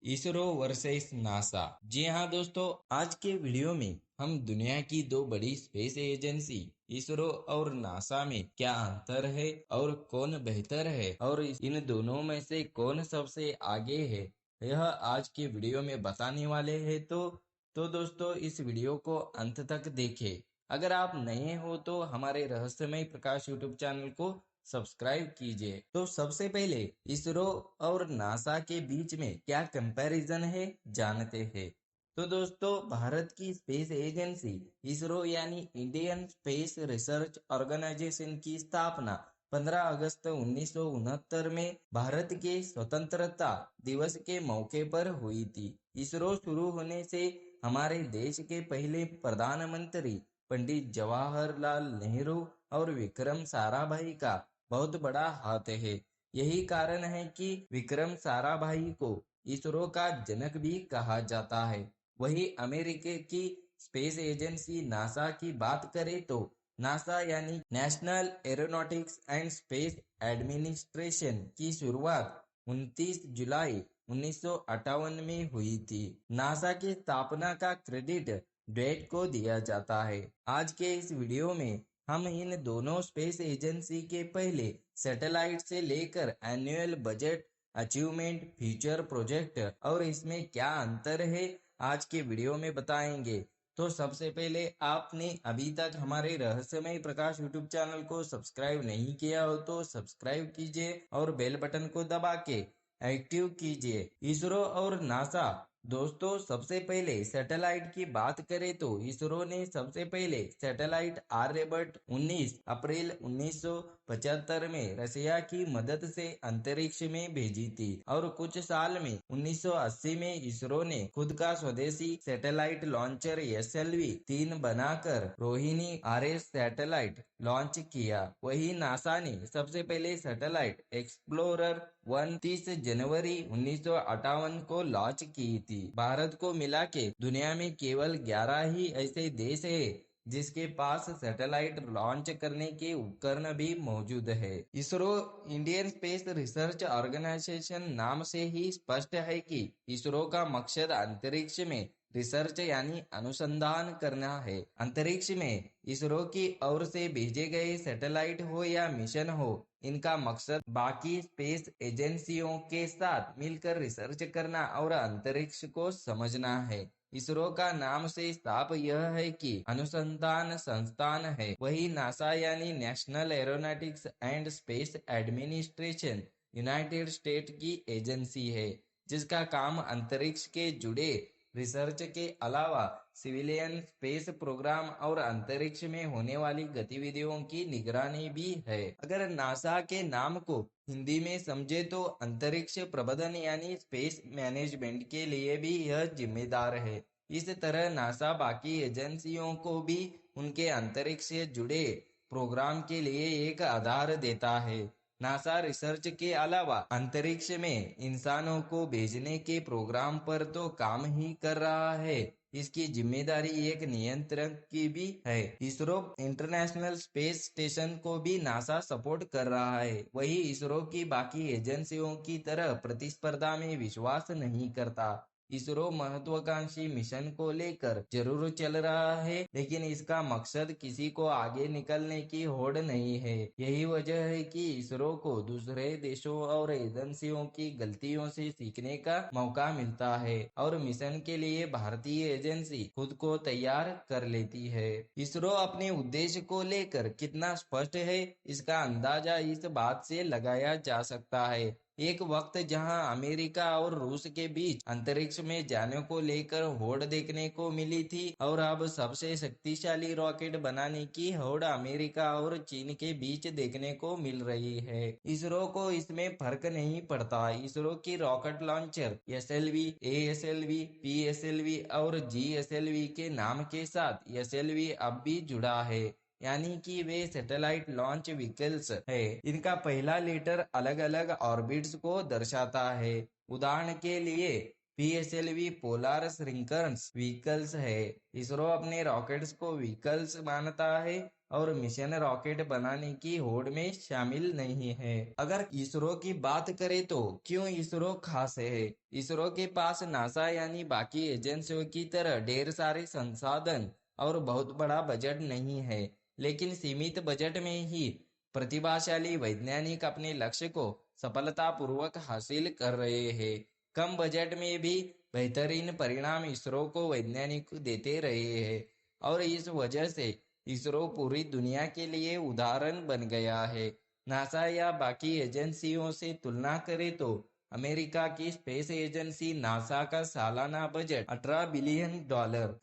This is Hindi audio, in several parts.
ISRO versus NASA. जी हाँ दोस्तों, आज के वीडियो में हम दुनिया की दो बड़ी स्पेस एजेंसी इसरो और नासा में क्या अंतर है और कौन बेहतर है और इन दोनों में से कौन सबसे आगे है, यह आज के वीडियो में बताने वाले हैं। तो दोस्तों, इस वीडियो को अंत तक देखें। अगर आप नए हो तो हमारे रहस्यमय प्रकाश यूट्यूब चैनल को सब्सक्राइब कीजिए। तो सबसे पहले इसरो और नासा के बीच में क्या कंपैरिजन है, जानते हैं। तो दोस्तों, भारत की स्पेस एजेंसी इसरो यानी इंडियन स्पेस रिसर्च ऑर्गेनाइजेशन की स्थापना 15 अगस्त 1969 में भारत के स्वतंत्रता दिवस के मौके पर हुई थी। इसरो शुरू होने से हमारे देश के पहले प्रधानमंत्री पंडित जवाहरलाल नेहरू और विक्रम साराभाई का बहुत बड़ा हाथ है। यही कारण है कि विक्रम साराभाई को इसरो का जनक भी कहा जाता है। वही अमेरिका की स्पेस एजेंसी नासा की बात करें तो नासा यानी national aeronautics and space administration की शुरुआत 29 जुलाई 1958 में हुई थी। नासा की स्थापना का क्रेडिट डेट को दिया जाता है। आज के इस वीडियो में हम इन दोनों स्पेस एजेंसी के पहले सैटेलाइट से लेकर annual budget, achievement, future project और इसमें क्या अंतर है, आज के वीडियो में बताएंगे। तो सबसे पहले आपने अभी तक हमारे रहस्यमय प्रकाश यूट्यूब चैनल को सब्सक्राइब नहीं किया हो तो सब्सक्राइब कीजिए और बेल बटन को दबा के एक्टिव कीजिए। इसरो और नासा, दोस्तों सबसे पहले सैटेलाइट की बात करें तो इसरो ने सबसे पहले सैटेलाइट आर्यभट्ट 19 अप्रैल 1975 में रसिया की मदद से अंतरिक्ष में भेजी थी और कुछ साल में 1980 में इसरो ने खुद का स्वदेशी सैटेलाइट लॉन्चर SLV-3 बनाकर रोहिणी RS सैटेलाइट लॉन्च किया। वही नासा ने सबसे पहले सैटेलाइट एक्सप्लोरर 30 जनवरी 1958 को लॉन्च की थी। भारत को मिला के दुनिया में केवल 11 ही ऐसे देश है जिसके पास सैटेलाइट लॉन्च करने के उपकरण भी मौजूद है। ISRO Indian space research organisation नाम से ही स्पष्ट है कि इसरो का मकसद अंतरिक्ष में रिसर्च यानी अनुसंधान करना है। अंतरिक्ष में इसरो की ओर से भेजे गए सैटेलाइट हो या मिशन हो, इनका मकसद बाकी स्पेस एजेंसियों के साथ मिलकर रिसर्च करना और अंतरिक्ष को समझना है। इसरो का नाम से साफ यह है कि अनुसंधान संस्थान है। वही नासा यानी national aeronautics and space administration United state की एजेंसी है, जिसका काम अंतरिक्ष के जुड़े रिसर्च के अलावा सिविलियन स्पेस प्रोग्राम और अंतरिक्ष में होने वाली गतिविधियों की निगरानी भी है। अगर नासा के नाम को हिंदी में समझे तो अंतरिक्ष प्रबंधन यानी स्पेस मैनेजमेंट के लिए भी यह जिम्मेदार है। इस तरह नासा बाकी एजेंसियों को भी उनके अंतरिक्ष से जुड़े प्रोग्राम के लिए एक आधार देता है। नासा रिसर्च के अलावा अंतरिक्ष में इंसानों को भेजने के प्रोग्राम पर तो काम ही कर रहा है, इसकी जिम्मेदारी एक नियंत्रक की भी है। इसरो इंटरनेशनल स्पेस स्टेशन को भी नासा सपोर्ट कर रहा है। वही इसरो की बाकी एजेंसियों की तरह प्रतिस्पर्धा में विश्वास नहीं करता। इसरो महत्वाकांक्षी मिशन को लेकर जरूर चल रहा है, लेकिन इसका मकसद किसी को आगे निकलने की होड़ नहीं है। यही वजह है कि इसरो को दूसरे देशों और एजेंसियों की गलतियों से सीखने का मौका मिलता है और मिशन के लिए भारतीय एजेंसी खुद को तैयार कर लेती है। इसरो अपने उद्देश्य को लेकर कितना स्पष्ट है, इसका अंदाजा इस बात से लगाया जा सकता है। एक वक्त जहां अमेरिका और रूस के बीच अंतरिक्ष में जाने को लेकर होड़ देखने को मिली थी और अब सबसे शक्तिशाली रॉकेट बनाने की होड़ अमेरिका और चीन के बीच देखने को मिल रही है। इसरो को इसमें फर्क नहीं पड़ता। इसरो की rocket launcher SLV, ASLV, PSLV और GSLV के नाम के साथ SLV अब भी जुड़ा है, यानी कि वे सैटेलाइट लॉन्च व्हीकल्स है। इनका पहला लेटर अलग अलग ऑर्बिट्स को दर्शाता है। उदाहरण के लिए PSLV पोलार श्रिंकर्स व्हीकल्स है। इसरो अपने रॉकेट्स को व्हीकल्स मानता है और मिशन रॉकेट बनाने की होड़ में शामिल नहीं है। अगर इसरो की बात करें तो क्यों इसरो खास है? इसरो के पास नासा यानी बाकी एजेंसियों की तरह ढेर सारे संसाधन और बहुत बड़ा बजट नहीं है, लेकिन सीमित बजट में ही प्रतिभाशाली वैज्ञानिक अपने लक्ष्य को सफलतापूर्वक हासिल कर रहे हैं। कम बजट में भी बेहतरीन परिणाम इसरो को वैज्ञानिक देते रहे हैं और इस वजह से इसरो पूरी दुनिया के लिए उदाहरण बन गया है। नासा या बाकी एजेंसियों से तुलना करें तो अमेरिका की स्पेस एजेंसी नासा का सालाना बजट $18 बिलियन,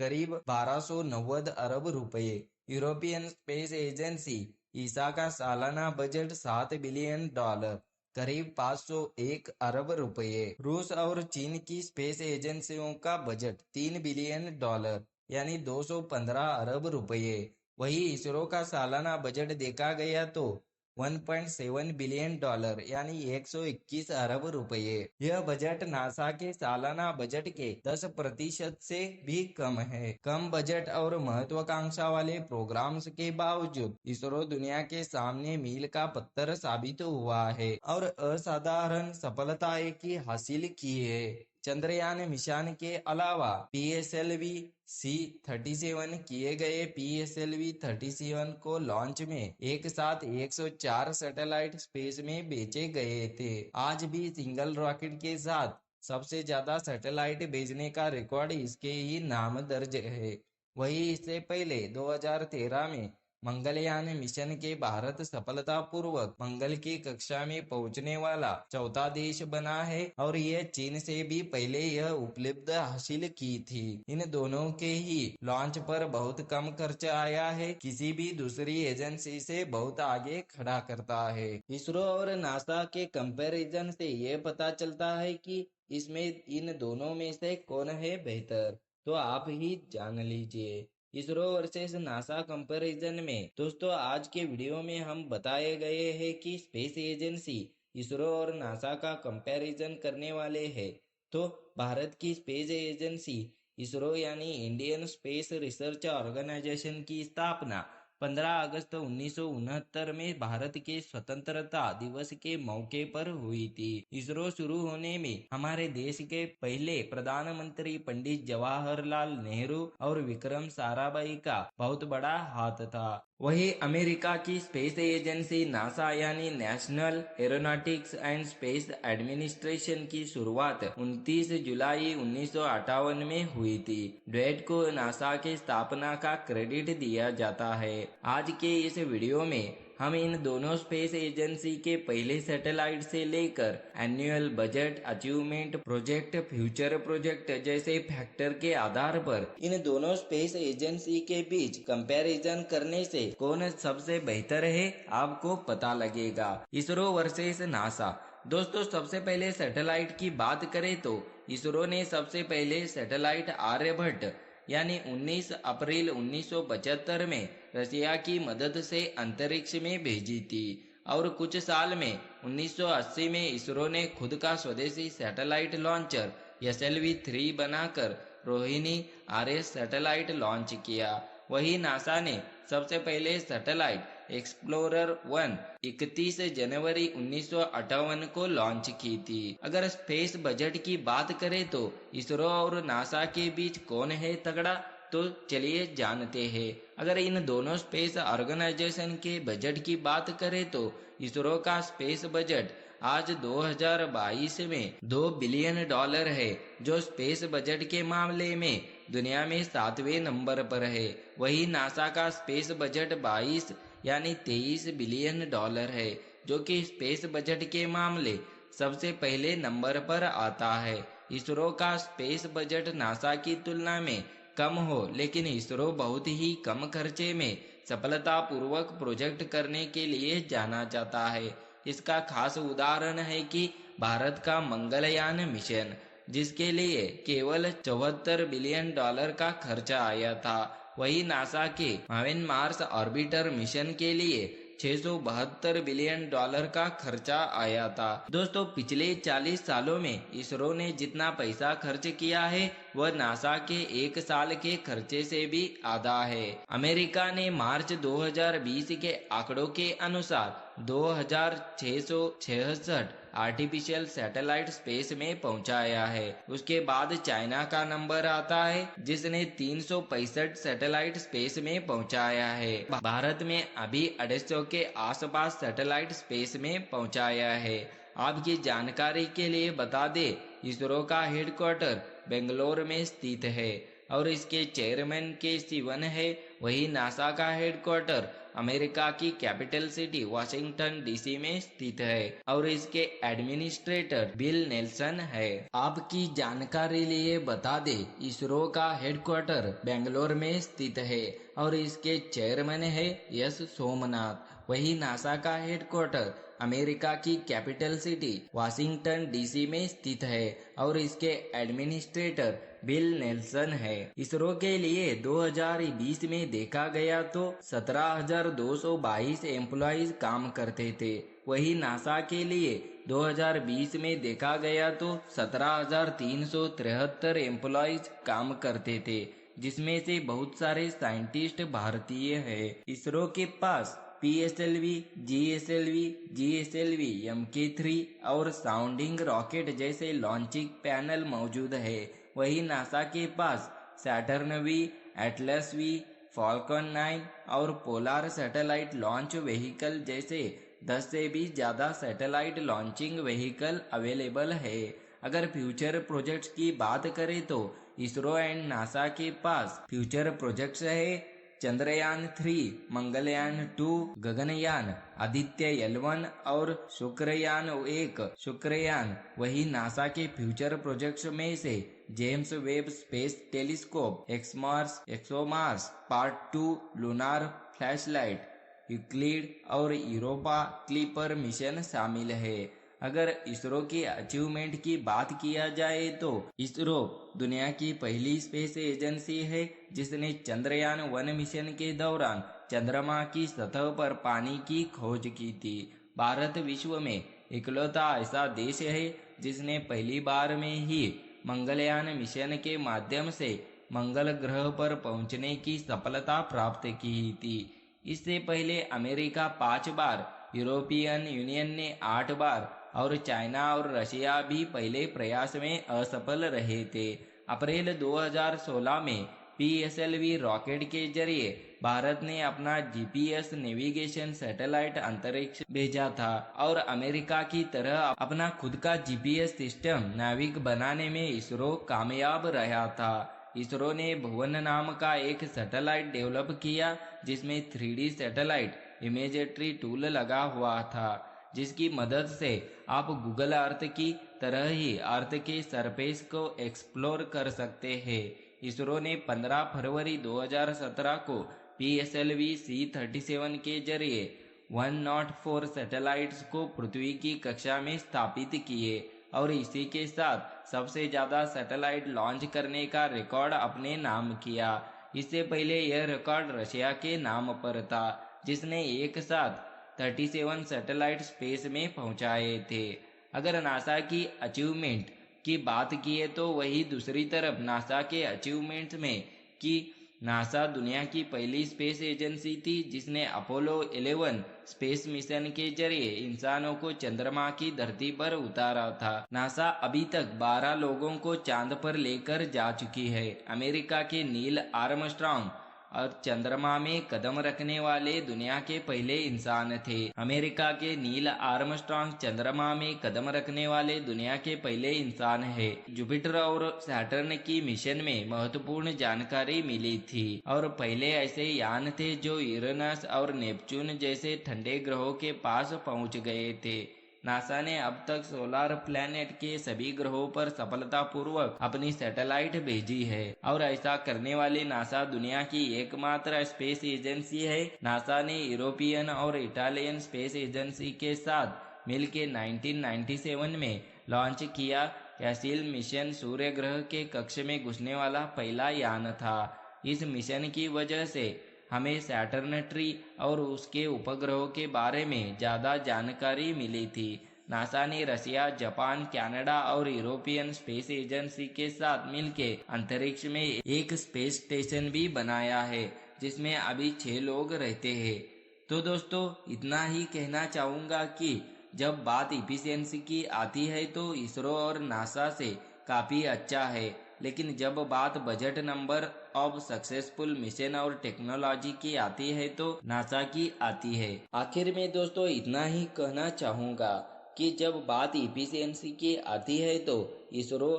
करीब 1290 अरब रुपए। यूरोपियन स्पेस एजेंसी ईसा का सालाना बजट $7 बिलियन, करीब 501 अरब रुपए। रूस और चीन की स्पेस एजेंसियों का बजट $3 बिलियन यानी 215 अरब रुपए। वही इसरो का सालाना बजट देखा गया तो $1.7 बिलियन यानी 121 अरब रुपए। यह बजट नासा के सालाना बजट के 10% से भी कम है। कम बजट और महत्वाकांक्षा वाले प्रोग्राम्स के बावजूद इसरो दुनिया के सामने मील का पत्थर साबित हुआ है और असाधारण सफलताएं की हासिल की है। चंद्रयान मिशन के अलावा PSLV C-37 किए गए PSLV 37 को लॉन्च में एक साथ 104 सैटेलाइट स्पेस में भेजे गए थे। आज भी सिंगल रॉकेट के साथ सबसे ज्यादा सैटेलाइट भेजने का रिकॉर्ड इसके ही नाम दर्ज है। वही इससे पहले 2013 में मंगलयान मिशन के भारत सफलतापूर्वक मंगल की कक्षा में पहुंचने वाला चौथा देश बना है और यह चीन से भी पहले यह उपलब्धि हासिल की थी। इन दोनों के ही लॉन्च पर बहुत कम खर्च आया है, किसी भी दूसरी एजेंसी से बहुत आगे खड़ा करता है। इसरो और नासा के कंपैरिजन से यह पता चलता है कि इसमें इन दोनों में से कौन है बेहतर, तो आप ही जान लीजिए। इसरो वर्सेस नासा कंपैरिजन में दोस्तों आज के वीडियो में हम बताए गए हैं कि स्पेस एजेंसी इसरो और नासा का कंपैरिजन करने वाले हैं तो भारत की स्पेस एजेंसी इसरो यानी इंडियन स्पेस रिसर्च ऑर्गेनाइजेशन की स्थापना 15 अगस्त 1969 में भारत के स्वतंत्रता दिवस के मौके पर हुई थी। इसरो शुरू होने में हमारे देश के पहले प्रधानमंत्री पंडित जवाहरलाल नेहरू और विक्रम साराभाई का बहुत बड़ा हाथ था। वही अमेरिका की स्पेस एजेंसी नासा यानी national aeronautics and space administration की शुरुआत 29 जुलाई 1958 में हुई थी। ड्वेट को नासा के स्थापना का क्रेडिट दिया जाता है। आज के इस वीडियो में हम इन दोनों स्पेस एजेंसी के पहले सैटेलाइट से लेकर annual budget, achievement, project, future project जैसे फैक्टर के आधार पर इन दोनों स्पेस एजेंसी के बीच कंपैरिजन करने से कौन सबसे बेहतर है आपको पता लगेगा। ISRO versus NASA. दोस्तों सबसे पहले सैटेलाइट की बात करें तो इसरो ने सबसे पहले सैटेलाइट आर्यभट्ट यानी 19 अप्रैल 1975 में रशिया की मदद से अंतरिक्ष में भेजी थी और कुछ साल में 1980 में इसरो ने खुद का स्वदेशी सैटेलाइट लॉन्चर SLV-3 बनाकर रोहिणी RS सैटेलाइट लॉन्च किया। वही नासा ने सबसे पहले सैटेलाइट एक्सप्लोरर 1 31 जनवरी 1958 को लॉन्च की थी। अगर स्पेस बजट की बात करें तो इसरो और नासा के बीच कौन है तगड़ा, तो चलिए जानते हैं। अगर इन दोनों स्पेस ऑर्गेनाइजेशन के बजट की बात करें तो इसरो का स्पेस बजट आज 2022 में $2 बिलियन है, जो स्पेस बजट के मामले में दुनिया में 7वें नंबर पर है। वही नासा का स्पेस बजट 22 यानी $23 बिलियन है, जो कि स्पेस बजट के मामले सबसे पहले नंबर पर आता है। इसरो का स्पेस बजट नासा की तुलना में कम हो, लेकिन इसरो बहुत ही कम खर्चे में सफलतापूर्वक प्रोजेक्ट करने के लिए जाना जाता है। इसका खास उदाहरण है कि भारत का मंगलयान मिशन, जिसके लिए केवल $74 बिलियन का खर्चा आया था। वही नासा के मार्स ऑर्बिटर मिशन के लिए $672 बिलियन का खर्चा आया था। दोस्तों, पिछले 40 सालों में इसरो ने जितना पैसा खर्च किया है वह नासा के एक साल के खर्चे से भी आधा है। अमेरिका ने मार्च 2020 के आंकड़ों के अनुसार 2666 आर्टिफिशियल सैटेलाइट स्पेस में पहुंचाया है। उसके बाद चाइना का नंबर आता है जिसने 365 सैटेलाइट स्पेस में पहुंचाया है। भारत में अभी 250 के आसपास सैटेलाइट स्पेस में पहुंचाया है। आपकी जानकारी के लिए बता दें, इसरो का हेडक्वार्टर बेंगलोर में स्थित है और इसके चेयरमैन के सिवन है। वही नासा का हेडक्वार्टर अमेरिका की कैपिटल सिटी वाशिंगटन डीसी में स्थित है और इसके एडमिनिस्ट्रेटर बिल नेल्सन है। आपकी जानकारी लिए बता दे, इसरो का हेडक्वार्टर बेंगलोर में स्थित है और इसके चेयरमैन है एस सोमनाथ। वही नासा का हेडक्वार्टर अमेरिका की कैपिटल सिटी वाशिंगटन डीसी में स्थित है और इसके एडमिनिस्ट्रेटर बिल नेल्सन है। इसरो के लिए 2020 में देखा गया तो 17,222 एम्प्लॉइज काम करते थे। वही नासा के लिए 2020 में देखा गया तो 17,373 एम्प्लॉइज काम करते थे, जिसमें से बहुत सारे साइंटिस्ट भारतीय हैं। इसरो के पास PSLV, GSLV, MK3 और साउंडिंग रॉकेट जैसे लॉन्चिंग पैनल मौजूद है। वही नासा के पास Saturn V, Atlas V, Falcon 9 और पोलार सैटेलाइट लॉन्च व्हीकल जैसे 10 से भी ज्यादा सैटेलाइट लॉन्चिंग व्हीकल अवेलेबल है। अगर फ्यूचर प्रोजेक्ट्स की बात करें तो इसरो एंड नासा के पास फ्यूचर प्रोजेक्ट्स है चंद्रयान 3, मंगलयान 2, गगनयान, आदित्य L1 और शुक्रयान 1 शुक्रयान। वही नासा के फ्यूचर प्रोजेक्ट्स में से James Webb space telescope, ExoMars part 2, lunar flashlight, Euclid और यूरोपा क्लिपर मिशन शामिल है। अगर इसरो की अचीवमेंट की बात किया जाए तो इसरो दुनिया की पहली स्पेस एजेंसी है जिसने चंद्रयान 1 मिशन के दौरान चंद्रमा की सतह पर पानी की खोज की थी। भारत विश्व में इकलौता ऐसा देश है जिसने पहली बार में ही मंगलयान मिशन के माध्यम से मंगल ग्रह पर पहुंचने की सफलता प्राप्त की थी। इससे पहले अमेरिका 5 बार, यूरोपियन यूनियन ने 8 बार और चाइना और रशिया भी पहले प्रयास में असफल रहे थे। अप्रैल 2016 में PSLV रॉकेट के जरिए भारत ने अपना GPS नेविगेशन सैटेलाइट अंतरिक्ष भेजा था और अमेरिका की तरह अपना खुद का GPS सिस्टम नाविक बनाने में इसरो कामयाब रहा था। इसरो ने भुवन नाम का एक सैटेलाइट डेवलप किया जिसमें 3D सैटेलाइट इमेजरी टूल लगा हुआ था, जिसकी मदद से आप गूगल अर्थ की तरह ही अर्थ के सरफेस को एक्सप्लोर कर सकते हैं। इसरो ने 15 फरवरी 2017 को PSLV C-37 के जरिए 104 सैटेलाइट्स को पृथ्वी की कक्षा में स्थापित किए और इसी के साथ सबसे ज्यादा सैटेलाइट लॉन्च करने का रिकॉर्ड अपने नाम किया। इससे पहले यह रिकॉर्ड रशिया के नाम पर था, जिसने एक साथ 37 सैटेलाइट स्पेस में पहुंचाए थे। अगर नासा की अचीवमेंट की बात किए तो वही दूसरी तरफ नासा के अचीवमेंट में कि नासा दुनिया की पहली स्पेस एजेंसी थी जिसने अपोलो 11 स्पेस मिशन के जरिए इंसानों को चंद्रमा की धरती पर उतारा था। नासा अभी तक 12 लोगों को चांद पर लेकर जा चुकी है। अमेरिका के नील आर्मस्ट्रांग और चंद्रमा में कदम रखने वाले दुनिया के पहले इंसान थे। अमेरिका के नील आर्मस्ट्रांग चंद्रमा में कदम रखने वाले दुनिया के पहले इंसान है। जुपिटर और सैटर्न की मिशन में महत्वपूर्ण जानकारी मिली थी और पहले ऐसे यान थे जो यूरेनस और नेपच्यून जैसे ठंडे ग्रहों के पास पहुंच गए थे। नासा ने अब तक सोलर प्लैनेट के सभी ग्रहों पर सफलतापूर्वक अपनी सैटेलाइट भेजी है और ऐसा करने वाली नासा दुनिया की एकमात्र स्पेस एजेंसी है। नासा ने यूरोपियन और इटालियन स्पेस एजेंसी के साथ मिलकर 1997 में लॉन्च किया। कैसिल मिशन सूर्य ग्रह के कक्ष में घुसने वाला पहला यान था। इस मिशन की वजह से हमें सैटर्न ट्री और उसके उपग्रहों के बारे में ज़्यादा जानकारी मिली थी। नासा ने रसिया, जापान, कनाडा और यूरोपियन स्पेस एजेंसी के साथ मिलकर अंतरिक्ष में एक स्पेस स्टेशन भी बनाया है, जिसमें अभी 6 लोग रहते हैं। तो दोस्तों, इतना ही कहना चाहूँगा कि जब बात इफिशियंसी की आती है तो इसरो और नासा से काफ़ी अच्छा है, लेकिन जब बात budget, number of successful mission और टेक्नोलॉजी की आती है तो नासा की आती है। आखिर में दोस्तों इतना ही कहना चाहूँगा कि जब बात इफिशियंसी की आती है तो इसरो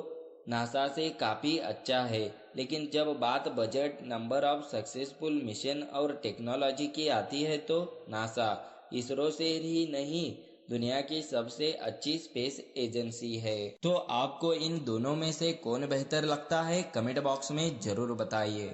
नासा से काफ़ी अच्छा है, लेकिन जब बात budget, number of successful mission और टेक्नोलॉजी की आती है तो नासा इसरो से ही नहीं, दुनिया की सबसे अच्छी स्पेस एजेंसी है। तो आपको इन दोनों में से कौन बेहतर लगता है, कमेंट बॉक्स में ज़रूर बताइए।